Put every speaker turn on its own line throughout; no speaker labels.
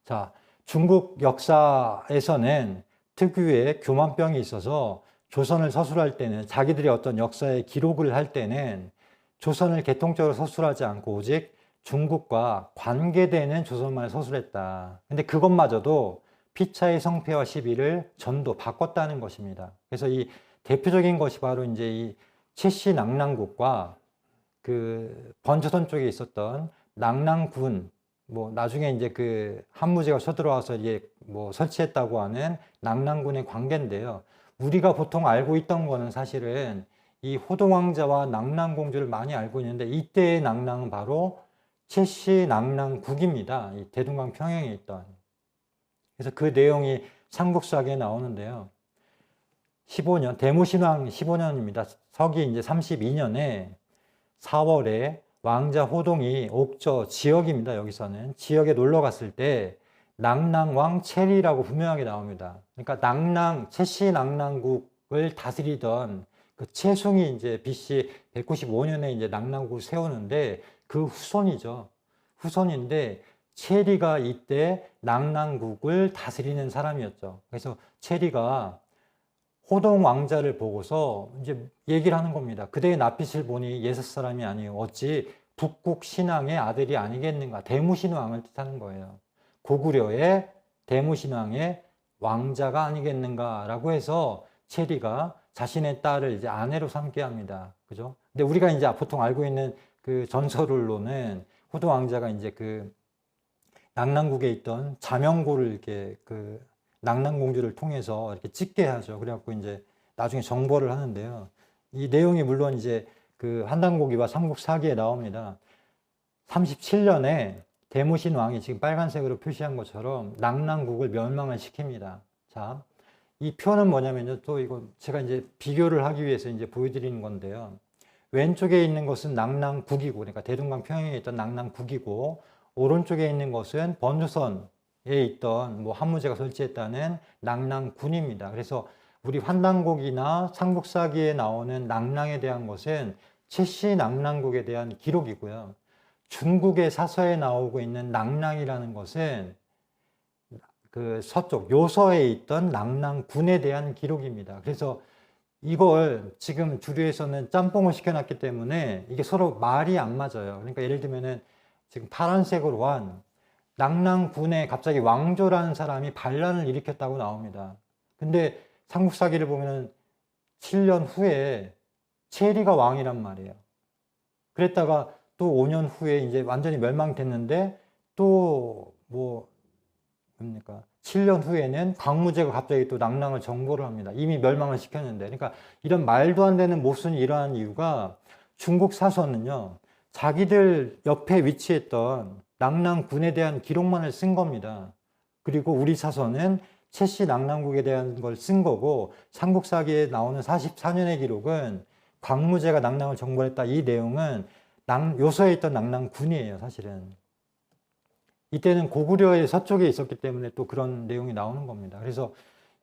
자, 중국 역사에서는 특유의 교만병이 있어서 조선을 서술할 때는 자기들이 어떤 역사의 기록을 할 때는 조선을 개통적으로 서술하지 않고 오직 중국과 관계되는 조선만을 서술했다. 근데 그것마저도 피차의 성패와 시비를 전도 바꿨다는 것입니다. 그래서 이 대표적인 것이 바로 이제 이 최씨 낙랑국과 그 번조선 쪽에 있었던 낙랑군, 뭐 나중에 이제 그 한무제가 쳐들어와서 이게 뭐 설치했다고 하는 낙랑군의 관계인데요. 우리가 보통 알고 있던 거는 사실은 이 호동왕자와 낙랑공주를 많이 알고 있는데, 이때의 낙랑은 바로 최씨 낙랑국입니다. 이 대동강 평양에 있던. 그래서 그 내용이 삼국사기에 나오는데요. 15년, 대무신왕 15년입니다. 서기 이제 32년에 4월에 왕자 호동이 옥저 지역입니다. 여기서는 지역에 놀러 갔을 때 낙랑왕 체리라고 분명하게 나옵니다. 그러니까 낙랑, 최씨 낙랑국을 다스리던 그 최숭이 이제 BC 195년에 이제 낙랑국을 세우는데 그 후손이죠. 후손인데 체리가 이때 낙랑국을 다스리는 사람이었죠. 그래서 체리가 호동 왕자를 보고서 이제 얘기를 하는 겁니다. 그대의 낯빛을 보니 예섯 사람이 아니요 어찌 북국 신왕의 아들이 아니겠는가. 대무신왕을 뜻하는 거예요. 고구려의 대무신왕의 왕자가 아니겠는가라고 해서 체리가 자신의 딸을 이제 아내로 삼게 합니다. 그죠? 근데 우리가 이제 보통 알고 있는 그 전설로는 호동 왕자가 이제 그 낙랑국에 있던 자명고를 이렇게 그 낙랑공주를 통해서 이렇게 찍게 하죠. 그래갖고 이제 나중에 정벌을 하는데요. 이 내용이 물론 이제 그 한당고기와 삼국사기에 나옵니다. 37년에 대무신 왕이 지금 빨간색으로 표시한 것처럼 낙랑국을 멸망을 시킵니다. 자, 이 표는 뭐냐면요. 또 이거 제가 이제 비교를 하기 위해서 이제 보여드리는 건데요. 왼쪽에 있는 것은 낙랑국이고, 그러니까 대동강 평양에 있던 낙랑국이고, 오른쪽에 있는 것은 번조선에 있던 뭐 한무제가 설치했다는 낙랑군입니다. 그래서 우리 환단곡이나 삼국사기에 나오는 낙랑에 대한 것은 최씨 낙랑국에 대한 기록이고요. 중국의 사서에 나오고 있는 낙랑이라는 것은 그 서쪽 요서에 있던 낙랑군에 대한 기록입니다. 그래서 이걸 지금 주류에서는 짬뽕을 시켜놨기 때문에 이게 서로 말이 안 맞아요. 그러니까 예를 들면은 지금 파란색으로 한 낙랑군에 갑자기 왕조라는 사람이 반란을 일으켰다고 나옵니다. 근데 삼국사기를 보면은 7년 후에 체리가 왕이란 말이에요. 그랬다가 또 5년 후에 이제 완전히 멸망됐는데 또 뭡니까? 7년 후에는 광무제가 갑자기 또 낙랑을 정벌을 합니다. 이미 멸망을 시켰는데. 그러니까 이런 말도 안 되는 모순이 일어난 이유가 중국 사서는요, 자기들 옆에 위치했던 낙랑군에 대한 기록만을 쓴 겁니다. 그리고 우리 사서는 최씨 낙랑국에 대한 걸 쓴 거고, 삼국사기에 나오는 44년의 기록은 광무제가 낙랑을 정벌했다. 이 내용은 요서에 있던 낙랑군이에요, 사실은. 이때는 고구려의 서쪽에 있었기 때문에 또 그런 내용이 나오는 겁니다. 그래서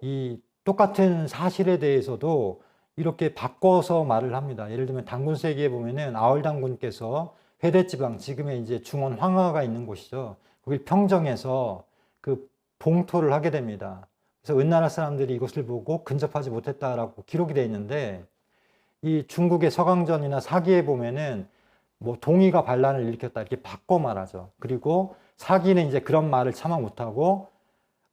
이 똑같은 사실에 대해서도 이렇게 바꿔서 말을 합니다. 예를 들면 당군세기에 보면은 아얼당군께서 회대지방, 지금의 이제 중원 황하가 있는 곳이죠. 거길 평정해서 그 봉토를 하게 됩니다. 그래서 은나라 사람들이 이것을 보고 근접하지 못했다라고 기록이 되어 있는데, 이 중국의 서강전이나 사기에 보면은 뭐 동의가 반란을 일으켰다 이렇게 바꿔 말하죠. 그리고 사기는 이제 그런 말을 차마 못하고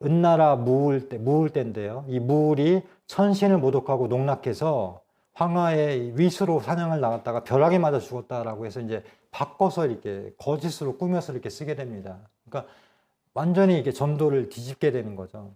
은나라 무울 때인데요. 이 무울이 천신을 모독하고 농락해서 황하의 위수로 사냥을 나갔다가 벼락에 맞아 죽었다라고 해서 이제 바꿔서 이렇게 거짓으로 꾸며서 이렇게 쓰게 됩니다. 그러니까 완전히 이게 전도를 뒤집게 되는 거죠.